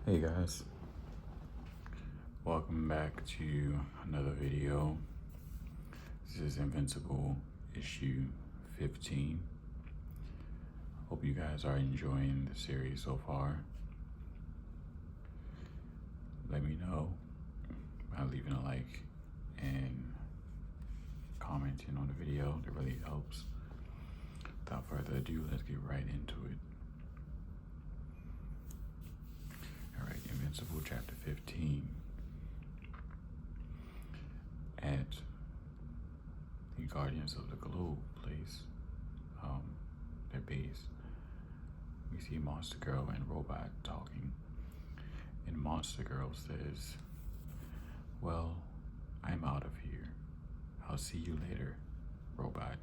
Hey guys, welcome back to another video. This is Invincible Issue 15. Hope you guys are enjoying the series so far. Let me know by leaving a like and commenting on the video. That really helps. Without further ado, let's get right into it. Alright, Invincible Chapter 15. At the Guardians of the Globe place, their base, we see Monster Girl and Robot talking. And Monster Girl says, "Well, I'm out of here. I'll see you later, Robot."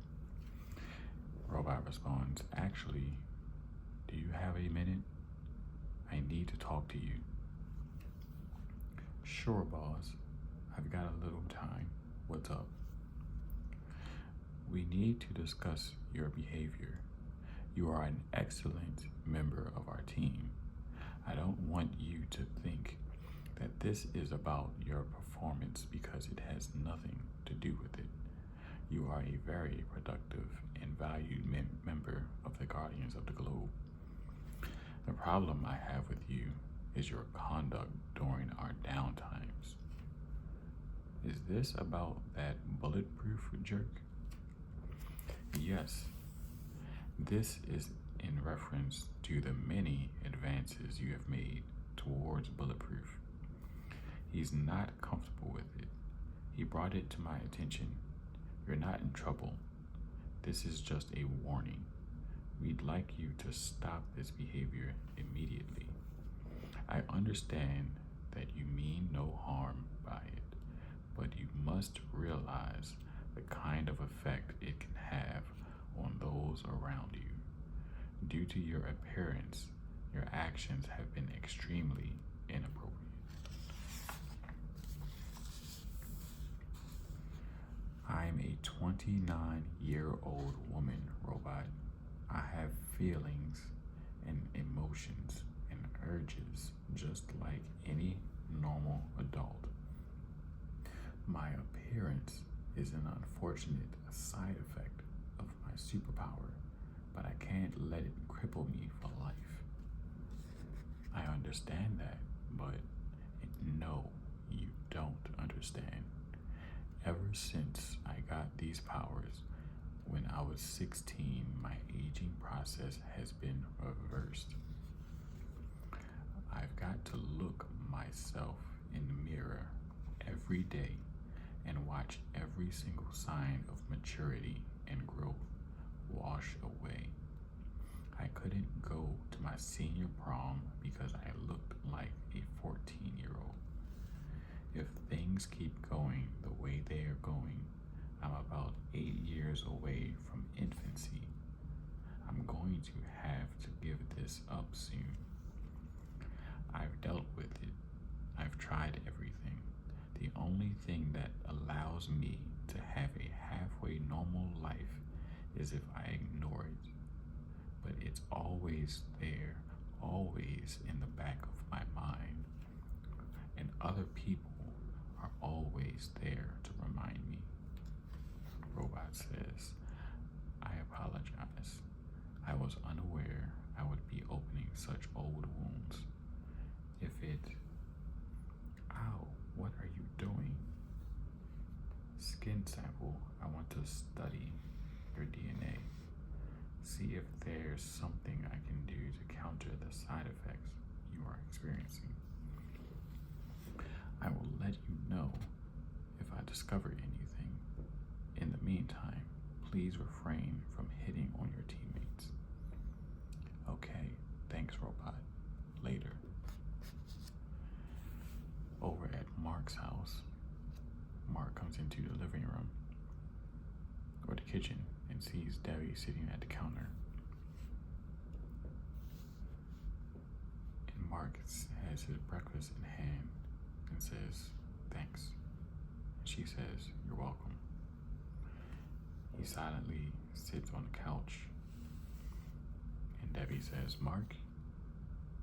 Robot responds, "Actually, do you have a minute? I need to talk to you." "Sure, boss. I've got a little time. What's up?" "We need to discuss your behavior. You are an excellent member of our team. I don't want you to think that this is about your performance because it has nothing to do with it. You are a very productive and valued member of the Guardians of the Globe. The problem I have with you is your conduct during our downtimes." "Is this about that bulletproof jerk?" "Yes. This is in reference to the many advances you have made towards bulletproof. He's not comfortable with it. He brought it to my attention. You're not in trouble. This is just a warning. We'd like you to stop this behavior immediately. I understand that you mean no harm by it, but you must realize the kind of effect it can have on those around you. Due to your appearance, your actions have been extremely inappropriate." "I'm a 29-year-old woman, Robot. I have feelings and emotions and urges just like any normal adult. My appearance is an unfortunate side effect of my superpower, but I can't let it cripple me for life." "I understand that, but no, you don't understand. Ever since I got these powers, when I was 16, my aging process has been reversed. I've got to look myself in the mirror every day and watch every single sign of maturity and growth wash away. I couldn't go to my senior prom because I looked like a 14-year-old. If things keep going the way they are going, I'm about 8 years away from infancy. I'm going to have to give this up soon. I've dealt with it. I've tried everything. The only thing that allows me to have a halfway normal life is if I ignore it. But it's always there, always in the back of my mind. And other people are always there to remind me." Robot says, "I apologize. I was unaware I would be opening such old wounds. If it..." "Ow, what are you doing?" "Skin sample. I want to study your DNA. See if there's something I can do to counter the side effects you are experiencing. I will let you know if I discover anything. In the meantime, please refrain from hitting on your teammates." "Okay, thanks, Robot. Later." Over at Mark's house, Mark comes into the living room or the kitchen and sees Debbie sitting at the counter. And Mark has his breakfast in hand and says, "Thanks." And she says, "You're welcome." He silently sits on the couch and Debbie says, "Mark?"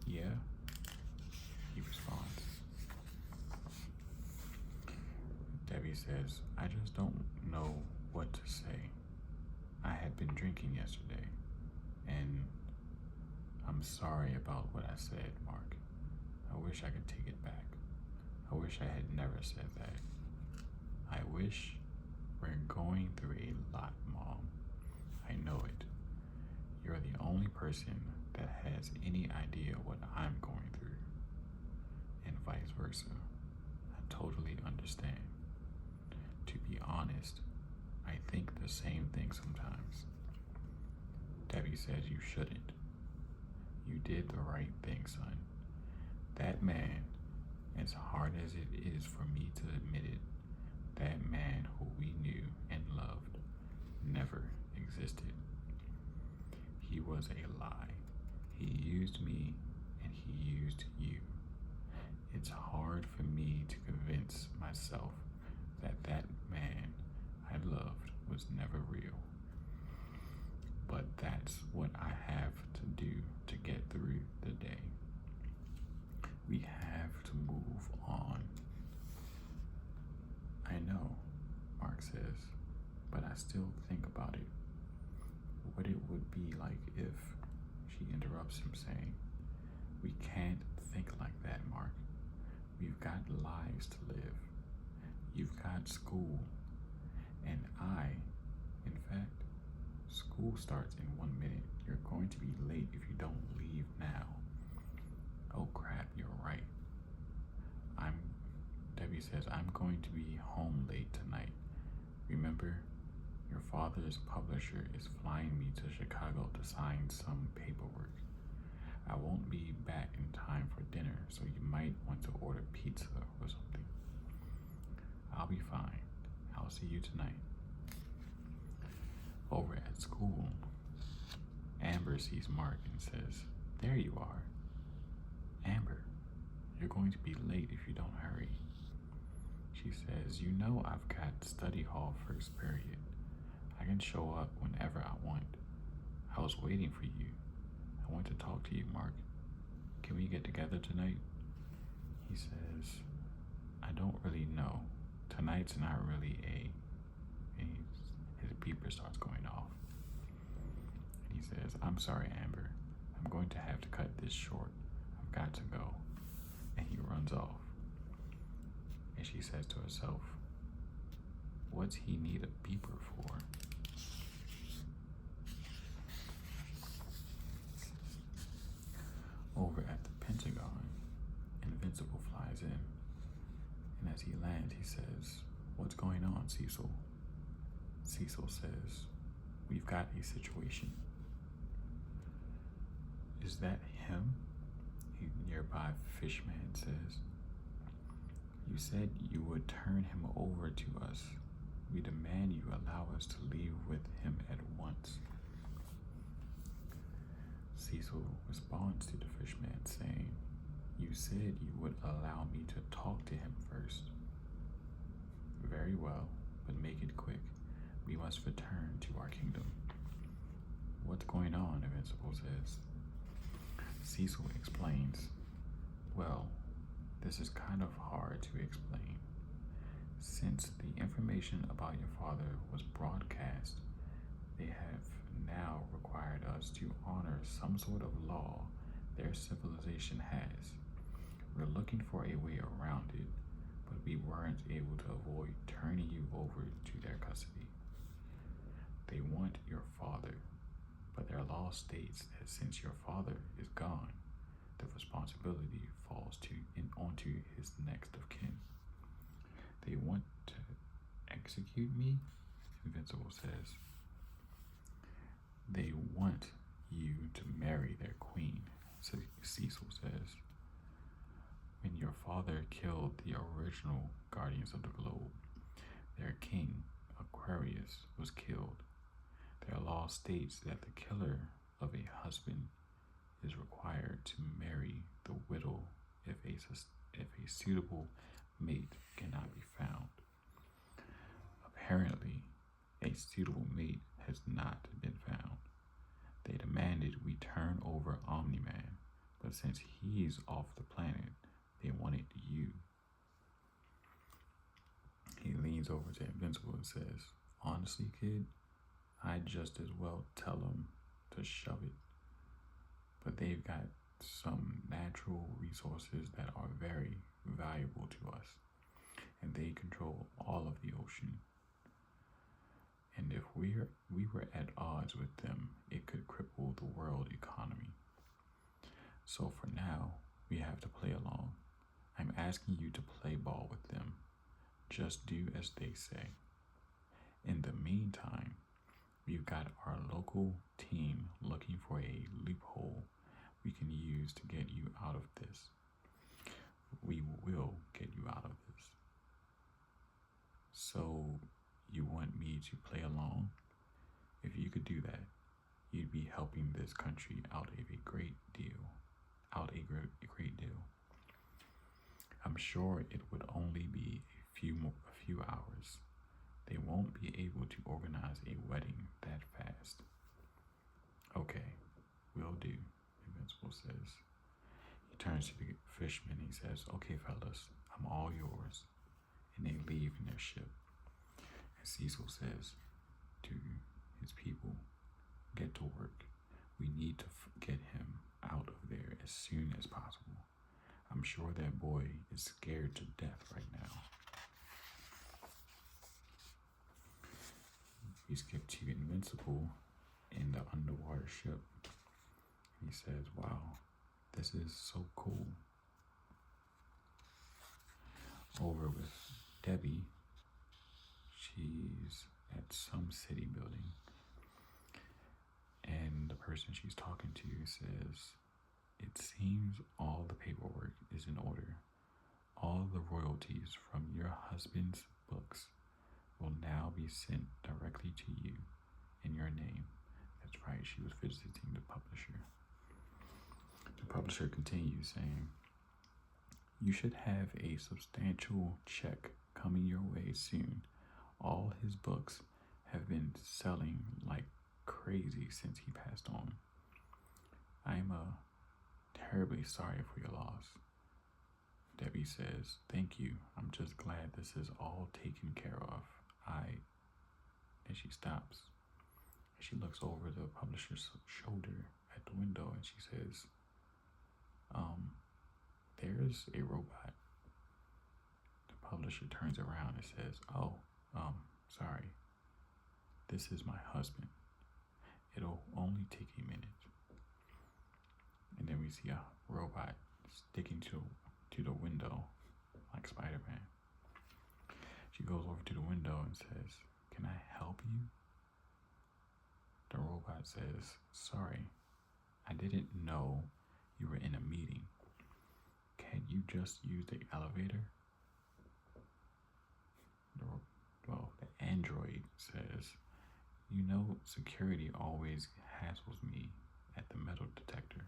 "Yeah?" says, I just don't know what to say. I had been drinking yesterday, and I'm sorry about what I said, Mark. I wish I could take it back. I wish I had never said that. I wish we're going through a lot, Mom. I know it. You're the only person that has any idea what I'm going through, and vice versa. I totally understand. To be honest, I think the same thing sometimes. Debbie says you shouldn't. You did the right thing, son. That man, as hard as it is for me to admit it, that man who we knew and loved never existed. He was a lie. He used me and he used you. It's hard for me to convince myself that that man I loved was never real. But that's what I have to do to get through the day. We have to move on. I know, Mark says, but I still think about it. What it would be like if, she interrupts him saying, we can't think like that, Mark. We've got lives to live. You've got school. And in fact, school starts in 1 minute. You're going to be late if you don't leave now. Oh crap, you're right. Debbie says, I'm going to be home late tonight. Remember, your father's publisher is flying me to Chicago to sign some paperwork. I won't be back in time for dinner, so you might want to order pizza or something. I'll be fine. I'll see you tonight. Over at school, Amber sees Mark and says, there you are. Amber, you're going to be late if you don't hurry. She says, you know I've got study hall first period. I can show up whenever I want. I was waiting for you. I want to talk to you, Mark. Can we get together tonight? He says, I don't really know. Tonight's not really and his beeper starts going off. He says, I'm sorry, Amber. I'm going to have to cut this short. I've got to go. And he runs off. And she says to herself, what's he need a beeper for? Over at the Pentagon, Invincible flies in. And as he lands, he says, what's going on, Cecil? Cecil says, we've got a situation. Is that him? A nearby fishman says. You said you would turn him over to us. We demand you allow us to leave with him at once. Cecil responds to the fishman saying, you said you would allow me to talk to him first. Very well, but make it quick. We must return to our kingdom. What's going on? Invincible says. Cecil explains, well, this is kind of hard to explain. Since the information about your father was broadcast, they have now required us to honor some sort of law their civilization has. We're looking for a way around it, but we weren't able to avoid turning you over to their custody. They want your father, but their law states that since your father is gone, the responsibility falls onto his next of kin. They want to execute me, Invincible says. They want you to marry their queen, Cecil says. When your father killed the original Guardians of the Globe, their king, Aquarius, was killed. Their law states that the killer of a husband is required to marry the widow if a suitable mate cannot be found. Apparently, a suitable mate has not been found. They demanded we turn over Omni-Man, but since he's off the planet, they wanted you. He leans over to Invincible and says, "Honestly, kid, I'd just as well tell them to shove it. But they've got some natural resources that are very valuable to us, and they control all of the ocean. And if we were at odds with them, it could cripple the world economy. So for now, we have to play along. I'm asking you to play ball with them. Just do as they say. In the meantime, we've got our local team looking for a loophole we can use to get you out of this. We will get you out of this. So you want me to play along? If you could do that, you'd be helping this country out of a great deal. I'm sure it would only be a few hours. They won't be able to organize a wedding that fast." "Okay, will do," Invincible says. He turns to the fishermen and he says, "Okay, fellas, I'm all yours." And they leave in their ship. And Cecil says to his people, "Get to work. We need to get him out of there as soon as possible. I'm sure that boy is scared to death right now." We skip to Invincible in the underwater ship. He says, "Wow, this is so cool." Over with Debbie, she's at some city building, and the person she's talking to says, "It seems all the paperwork is in order. All the royalties from your husband's books will now be sent directly to you in your name." That's right, she was visiting the publisher. The publisher continues saying, "You should have a substantial check coming your way soon. All his books have been selling like crazy since he passed on. I'm terribly sorry for your loss." Debbie says, "Thank you. I'm just glad this is all taken care of. And she stops. And she looks over the publisher's shoulder at the window and she says, "There's a robot." The publisher turns around and says, "Oh, sorry. This is my husband. It'll only take a minute." And then we see a robot sticking to the window like Spider-Man. She goes over to the window and says, "Can I help you?" The robot says, "Sorry, I didn't know you were in a meeting. Can't you just use the elevator?" The android says, "You know, security always hassles me at the metal detector.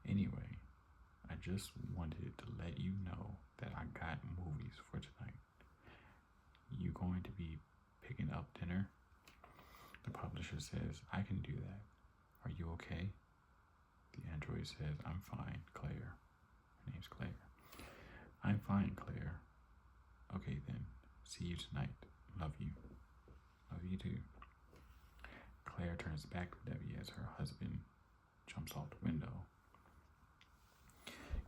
Anyway, I just wanted to let you know that I got movies for tonight. You going to be picking up dinner?" The publisher says, "I can do that. Are you okay?" The android says, "I'm fine, Claire." Her name's Claire. "I'm fine, Claire. Okay then, see you tonight. Love you." "Love you too." Claire turns back to Debbie as her husband jumps off the window.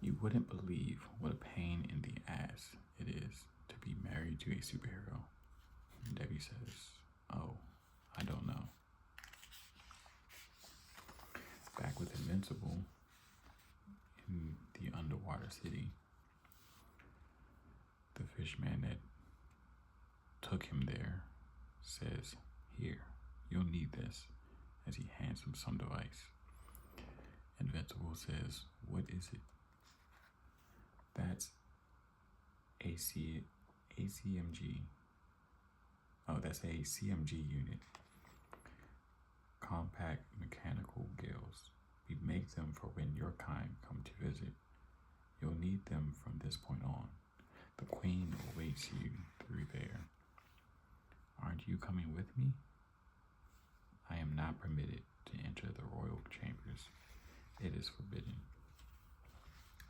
"You wouldn't believe what a pain in the ass it is to be married to a superhero." And Debbie says, "Oh, I don't know." Back with Invincible in the underwater city, the fishman that took him there says, "Here, you'll need this," as he hands him some device. Invincible says, "What is it?" "That's ACMG. Oh, that's a CMG unit. Compact mechanical gills. We make them for when your kind come to visit. You'll need them from this point on. The Queen awaits you through there. Aren't you coming with me?" "I am not permitted to enter the royal chambers. It is forbidden."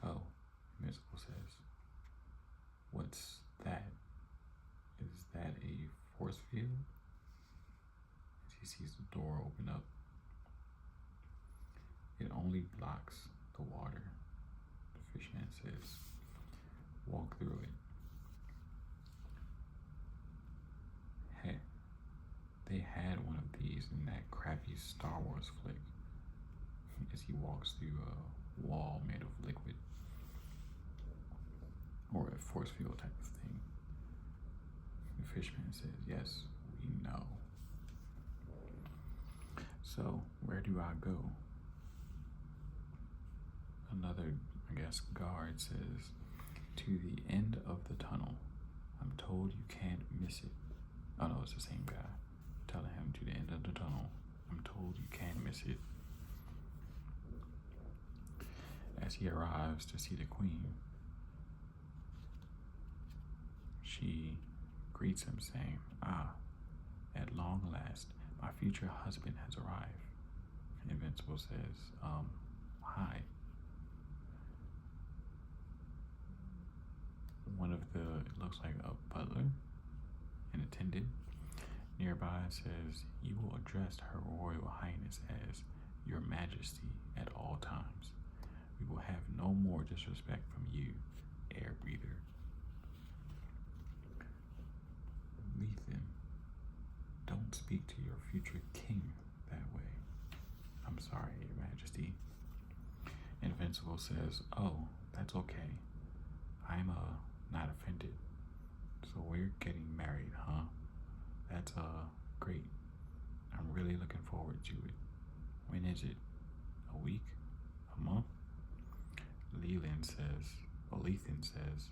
"Oh," Invincible says. "What's that?" door open up. It only blocks the water. The fishman says, walk through it. Hey, they had one of these in that crappy Star Wars flick as he walks through a wall made of liquid or a force field type of thing. The fishman says, yes, we know. So, where do I go? Another, guard says, to the end of the tunnel. I'm told you can't miss it. Oh no, it's the same guy telling him to the end of the tunnel. I'm told you can't miss it. As he arrives to see the queen, she greets him saying, at long last, my future husband has arrived. Invincible says, hi. One of it looks like a butler, an attendant, nearby says, you will address Her Royal Highness as Your Majesty at all times. We will have no more disrespect from you, air breather. Lethan, don't speak to your future king that way. I'm sorry, Your Majesty. Invincible says, oh, that's okay. I'm not offended. So we're getting married, huh? That's great. I'm really looking forward to it. When is it? A week? A month? Lethan says,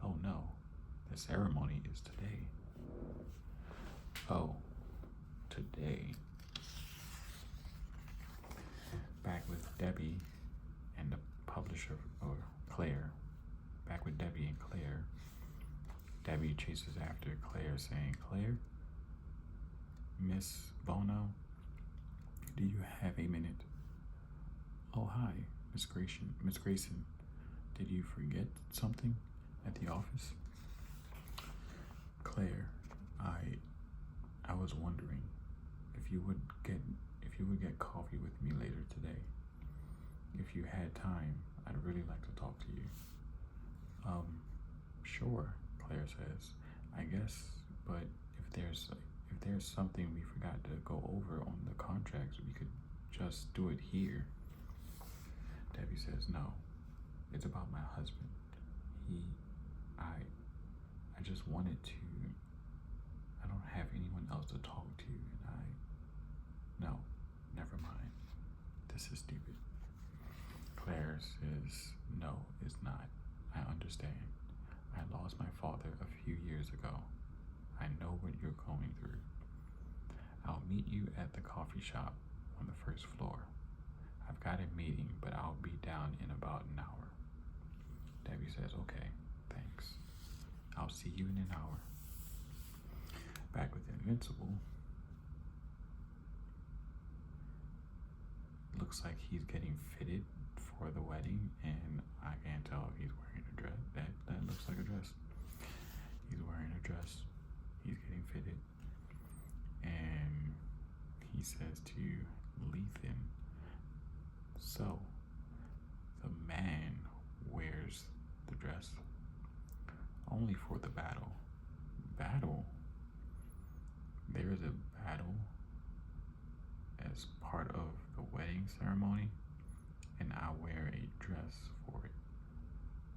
oh no, the ceremony is today. Oh, today. Back with Debbie and the publisher, or Claire. Back with Debbie and Claire. Debbie chases after Claire saying, Claire? Miss Bono? Do you have a minute? Oh, hi, Miss Grayson. Did you forget something at the office? Claire, I was wondering if you would get coffee with me later today. If you had time, I'd really like to talk to you. Sure, Claire says. I guess, but if there's something we forgot to go over on the contracts, we could just do it here. Debbie says, no, it's about my husband. I just wanted to, I don't have anyone else to talk to, and no, never mind. This is stupid. Claire says, no, it's not. I understand. I lost my father a few years ago. I know what you're going through. I'll meet you at the coffee shop on the first floor. I've got a meeting, but I'll be down in about an hour. Debbie says, okay, thanks. I'll see you in an hour. Back with Invincible. Looks like he's getting fitted for the wedding, and I can't tell if he's wearing a dress. That looks like a dress. He's wearing a dress. He's getting fitted. And he says to Lethan, so the man wears the dress only for the battle. Battle? There is a battle as part of the wedding ceremony, and I wear a dress for it.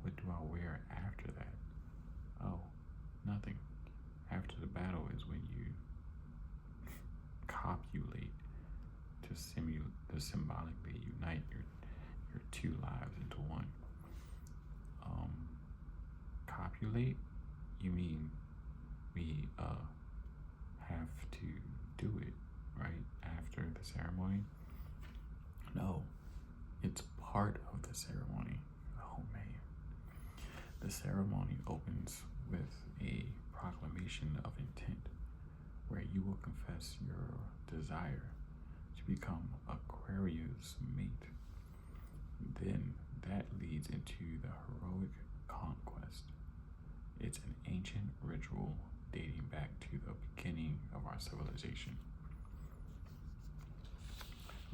What do I wear after that? Oh, nothing. After the battle is when you copulate to symbolically unite your two lives into one. Copulate? You mean we have to do it right after the ceremony? No, it's part of the ceremony. Oh man. The ceremony opens with a proclamation of intent where you will confess your desire to become Aquarius' mate. Then that leads into the heroic conquest. It's an ancient ritual dating back to the beginning of our civilization.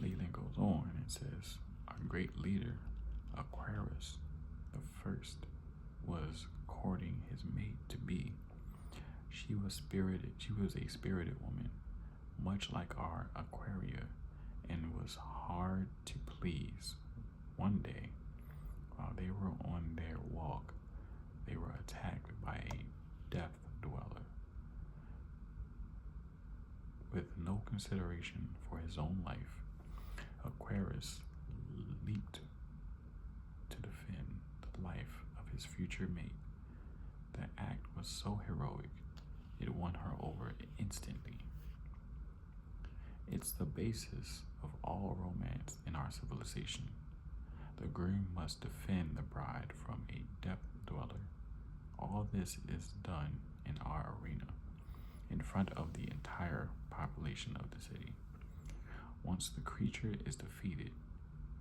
Leland goes on and says, our great leader, Aquarius the first, was courting his mate to be. She was a spirited woman, much like our Aquaria, and was hard to please. One day, while they were on their walk, they were attacked by a death dweller. With no consideration for his own life, Aquarius leaped to defend the life of his future mate. The act was so heroic, it won her over instantly. It's the basis of all romance in our civilization. The groom must defend the bride from a death dweller. All this is done in our arena, in front of the entire population of the city. Once the creature is defeated,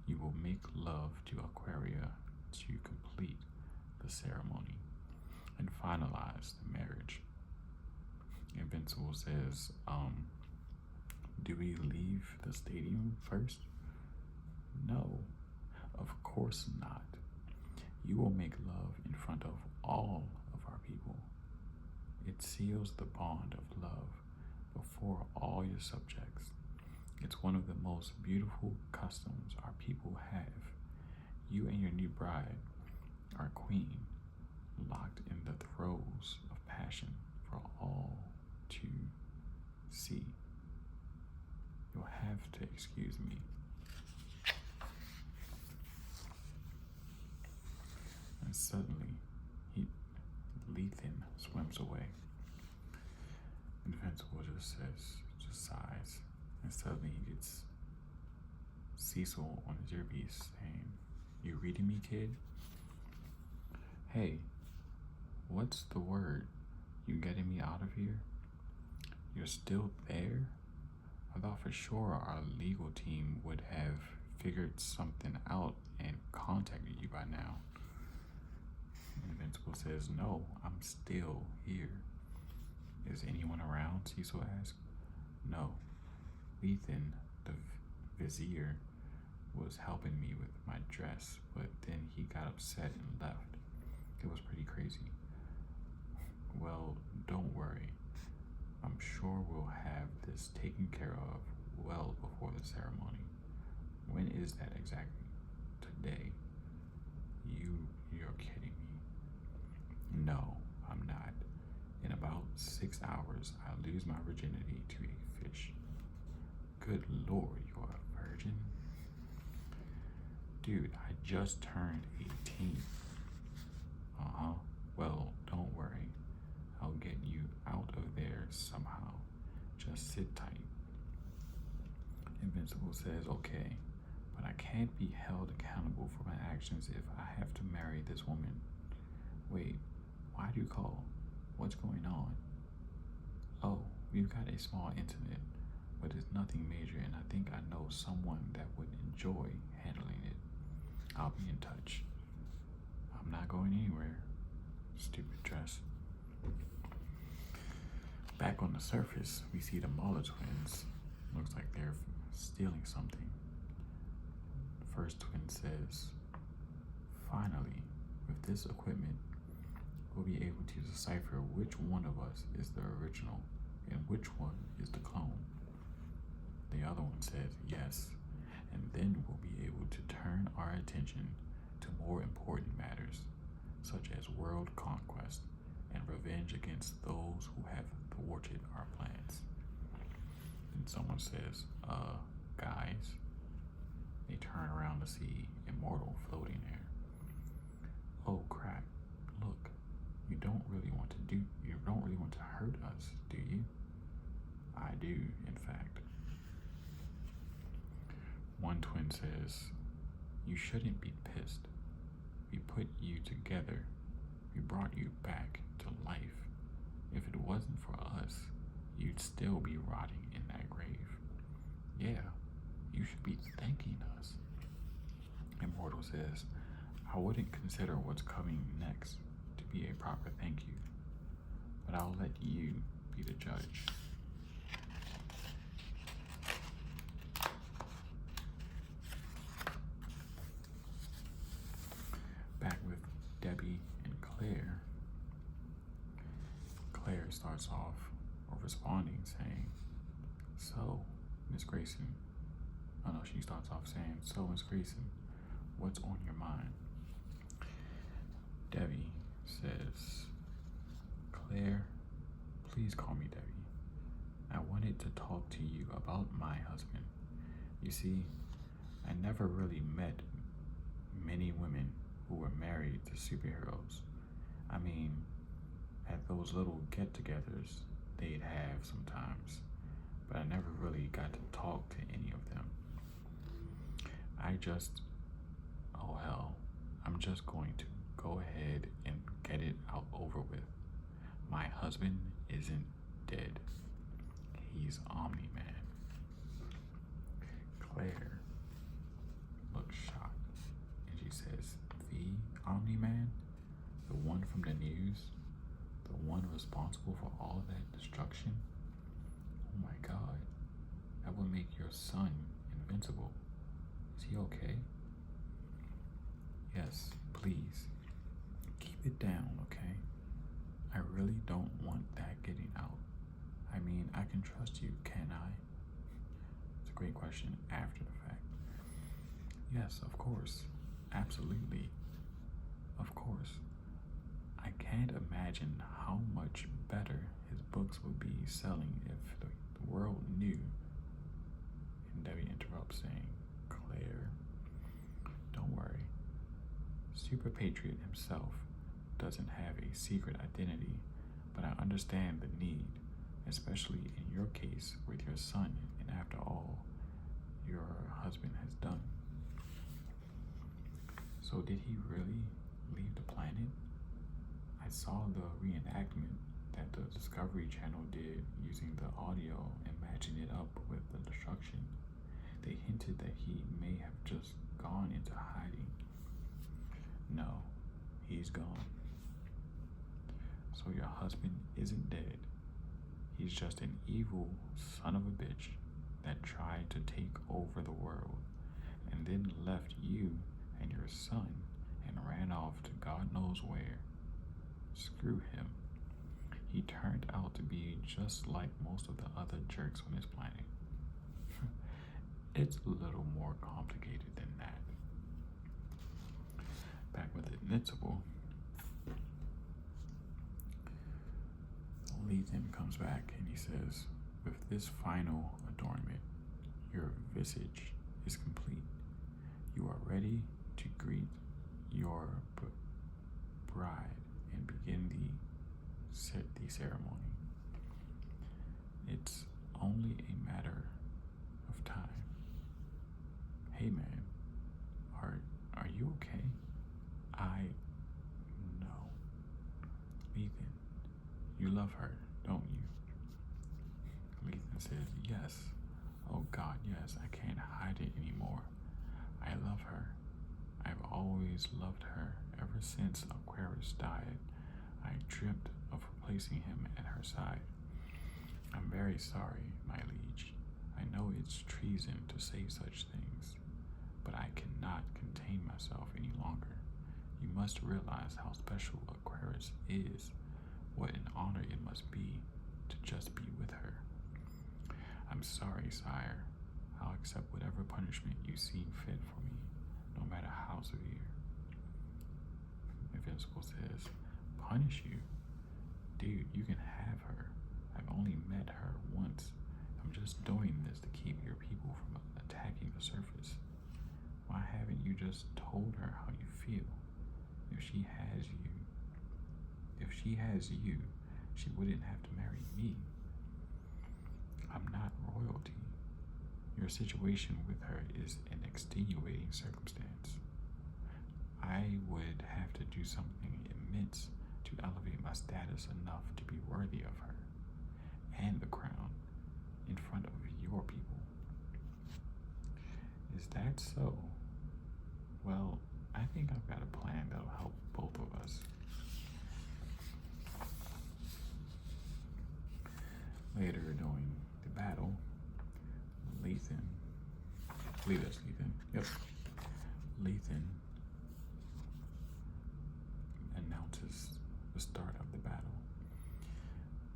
you will make love to Aquaria to complete the ceremony and finalize the marriage. Invincible says, do we leave the stadium first? No, of course not. You will make love in front of all of our people. It seals the bond of love before all your subjects. It's one of the most beautiful customs our people have. You and your new bride, our queen, locked in the throes of passion for all to see. You'll have to excuse me. And suddenly, Lethan swims away. Invincible just sighs, and suddenly he gets Cecil on his earpiece saying, "You reading me, kid? Hey, what's the word? You getting me out of here? You're still there? I thought for sure our legal team would have figured something out and contacted you by now." Invincible says, "No, I'm still here." "Is anyone around?" Cecil asked. "No. Lethan, the vizier, was helping me with my dress, but then he got upset and left. It was pretty crazy." "Well, don't worry. I'm sure we'll have this taken care of well before the ceremony." "When is that exactly?" "Today." You're kidding me." "No, I'm not. In about 6 hours, I lose my virginity to a fish." "Good Lord, you're a virgin?" "Dude, I just turned 18. Uh-huh. Well, don't worry. I'll get you out of there somehow. Just sit tight." Invincible says, "Okay, but I can't be held accountable for my actions if I have to marry this woman." "Wait, why do you call? What's going on?" "Oh, we've got a small incident, but it's nothing major, and I think I know someone that would enjoy handling it. I'll be in touch." "I'm not going anywhere." Stupid dress. Back on the surface, we see the Muller twins. Looks like they're stealing something. The first twin says, "Finally, with this equipment, we'll be able to decipher which one of us is the original and which one is the clone." The other one says, "Yes, and then we'll be able to turn our attention to more important matters, such as world conquest and revenge against those who have thwarted our plans." And someone says, "Guys." They turn around to see Immortal floating there. "Oh crap, look, you don't really want to hurt us, do you?" "I do, in fact." One twin says, "You shouldn't be pissed. We put you together. We brought you back to life. If it wasn't for us, you'd still be rotting in that grave. Yeah, you should be thanking us." Immortal says, "I wouldn't consider what's coming next to be a proper thank you, but I'll let you be the judge." starts off responding saying, "So, Miss Grayson." Oh no, she starts off saying, "So, Miss Grayson, what's on your mind?" Debbie says, "Claire, please call me Debbie. I wanted to talk to you about my husband. You see, I never really met many women who were married to superheroes. I mean, at those little get-togethers they'd have sometimes, but I never really got to talk to any of them. Oh hell, I'm just going to go ahead and get it out over with. My husband isn't dead. He's Omni-Man." Claire looks shocked and she says, "The Omni-Man? The one from the news? The one responsible for all that destruction? Oh my god, that would make your son invincible. Is he okay?" "Yes, please. Keep it down, okay? I really don't want that getting out. I mean, I can trust you, can I?" It's a great question after the fact. "Yes, of course. Absolutely. Of course. I can't imagine how much better his books would be selling if the world knew." And Debbie interrupts saying, "Claire, don't worry. Super Patriot himself doesn't have a secret identity, but I understand the need, especially in your case with your son and after all your husband has done." "So did he really leave the planet? I saw the reenactment that the Discovery Channel did using the audio and matching it up with the destruction. They hinted that he may have just gone into hiding." "No, he's gone. So your husband isn't dead. He's just an evil son of a bitch that tried to take over the world and then left you and your son and ran off to God knows where. Screw him. He turned out to be just like most of the other jerks on this planet." It's a little more complicated than that. Back with Invincible, Lethan comes back and he says, "With this final adornment, your visage is complete. You are ready to greet your bride and begin the ceremony. It's only a matter of time. Hey man, are you okay?" No. "Lethan, you love her, don't you?" Lethan says, "Yes. Oh God, yes. I can't hide it anymore. I love her. I've always loved her ever since Aquarius died. I dreamt of replacing him at her side. I'm very sorry, my liege. I know it's treason to say such things, but I cannot contain myself any longer. You must realize how special Aquarius is, what an honor it must be to just be with her. I'm sorry, sire. I'll accept whatever punishment you see fit for me, no matter how severe." Invincible says, "Punish you? Dude, you can have her. I've only met her once. I'm just doing this to keep your people from attacking the surface. Why haven't you just told her how you feel? If she has you, she wouldn't have to marry me. I'm not royalty. Your situation with her is an extenuating circumstance. I would have to do something immense to elevate my status enough to be worthy of her and the crown in front of your people." "Is that so? Well, I think I've got a plan that'll help both of us." Later during the battle, Lethan, I believe that's Lethan, yep. Lethan announces the start of the battle.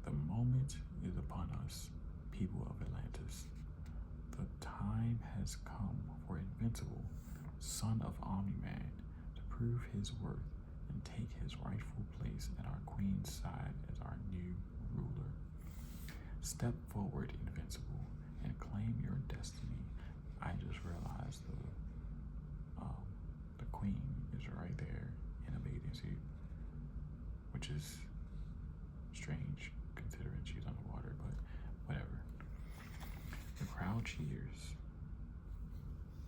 The us, people of Atlantis. The time has come for Invincible, son of Omni-Man, to prove his worth and take his rightful place at our queen's side as our new ruler. Step forward, Invincible, and claim your destiny. I just realized the queen is right there in a bathing suit, which is strange considering she's underwater, but whatever. The crowd cheers,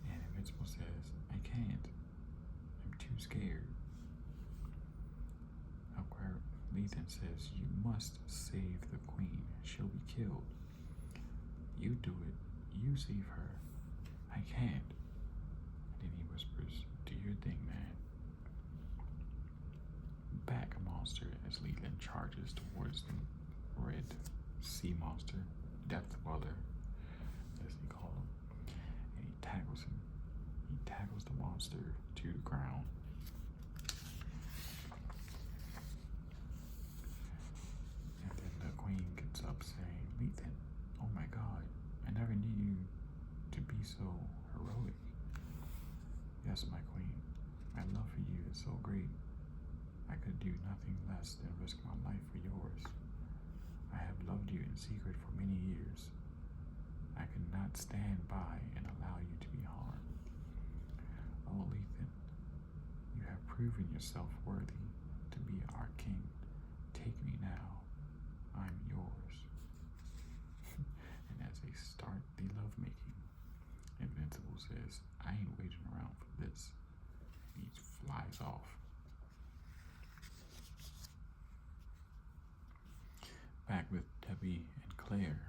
and Invincible says, I can't. I'm too scared. Lethan says, you must save the queen. She'll be killed. You do it. You save her. I can't. And then he whispers, do your thing, man. Back monster as Lethan charges towards the red sea monster, Death Dweller, as he called him, and he tackles him. He tackles the monster to the ground. And then the queen gets up saying, Lethan, oh my god, I never knew you to be so heroic. Yes, my queen, my love for you is so great. I could do nothing less than risk my life for yours. I have loved you in secret for many years. I could not stand by and allow you to be harmed. Oh, Lethan, you have proven yourself worthy to be our king. Take me now. I'm yours. And as they start the lovemaking, Invincible says, I ain't waiting around for this. And he flies off. Back with Debbie and Claire.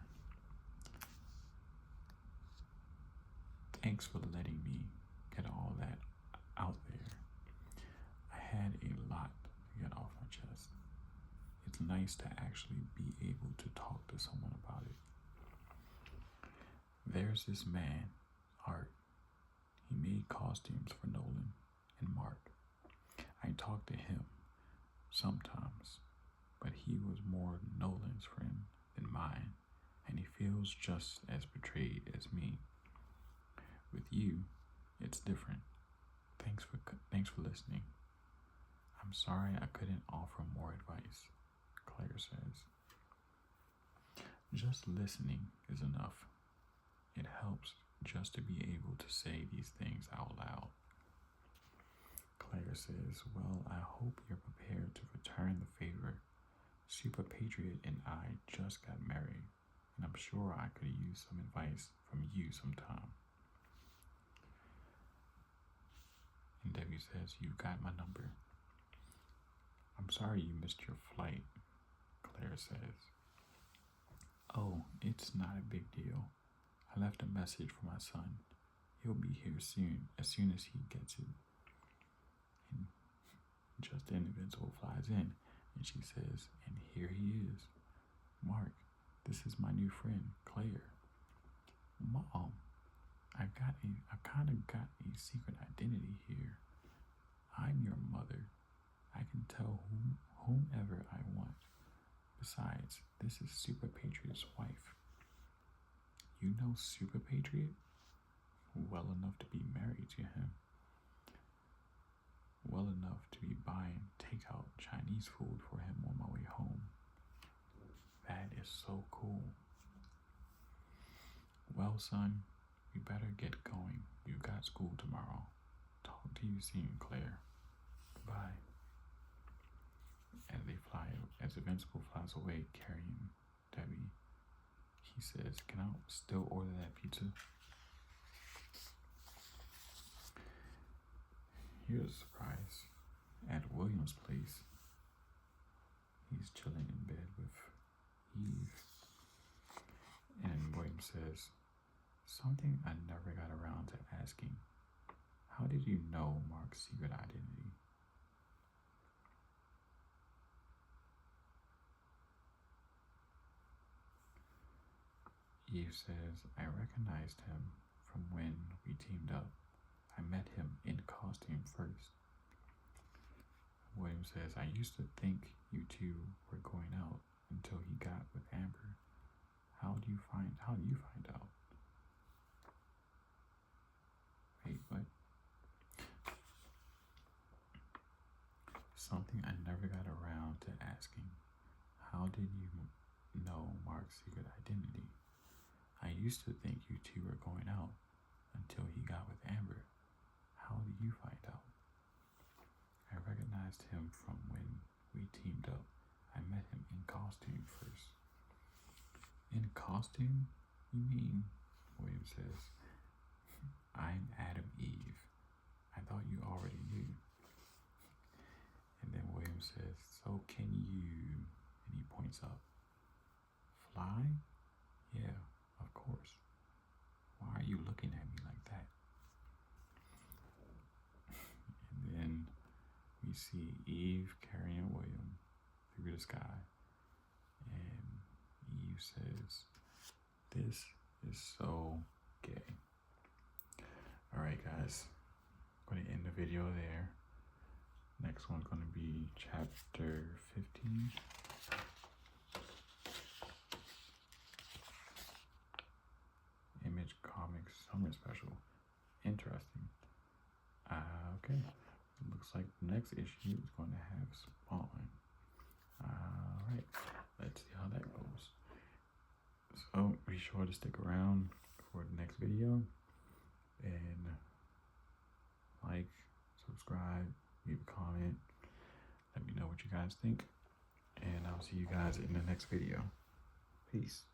Thanks for letting me get all that out there. I had a lot to get off my chest. It's nice to actually be able to talk to someone about it. There's this man, Art. He made costumes for Nolan and Mark. I talk to him sometimes, but he was more Nolan's friend than mine, and he feels just as betrayed as me. With you, it's different. Thanks for listening. I'm sorry I couldn't offer more advice, Claire says. Just listening is enough. It helps just to be able to say these things out loud. Claire says, well, I hope you're prepared to return the favor. Super Patriot and I just got married, and I'm sure I could use some advice from you sometime. And Debbie says, you got my number. I'm sorry you missed your flight, Claire says. Oh, it's not a big deal. I left a message for my son. He'll be here soon as he gets it. And just then Invincible flies in, and she says, and here he is. Mark, this is my new friend, Claire. Mom, I kind of got a secret identity here. I'm your mother. I can tell whomever I want. Besides, this is Super Patriot's wife. You know Super Patriot? Well enough to be married to him. Well enough to be buying takeout Chinese food for him on my way home. That is so cool. Well, son, we better get going. You've got school tomorrow. Talk to you soon, Claire. Goodbye. As Invincible flies away carrying Debbie, he says, can I still order that pizza? Here's a surprise. At William's place, he's chilling in bed with Eve. And William says, something I never got around to asking. How did you know Mark's secret identity? Eve says, I recognized him from when we teamed up. I met him in costume first. William says, I used to think you two were going out until he got with Amber. How do you find out? Wait, what? Something I never got around to asking. How did you know Mark's secret identity? I used to think you two were going out until he got with Amber. How did you find out? I recognized him from when we teamed up. I met him in costume first. In costume? You mean? William says. I'm Adam Eve. I thought you already knew. And then William says, so can you, and he points up, fly? Yeah, of course. Why are you looking at me like that? And then we see Eve carrying William through the sky. And Eve says, this is so gay. Alright guys, I'm going to end the video there. Next one's going to be chapter 15. Image Comics Summer Special. Interesting. Okay. Looks like the next issue is going to have Spawn. Alright. Let's see how that goes. So be sure to stick around for the next video. And like, subscribe, leave a comment. Let me know what you guys think. And I'll see you guys in the next video. Peace.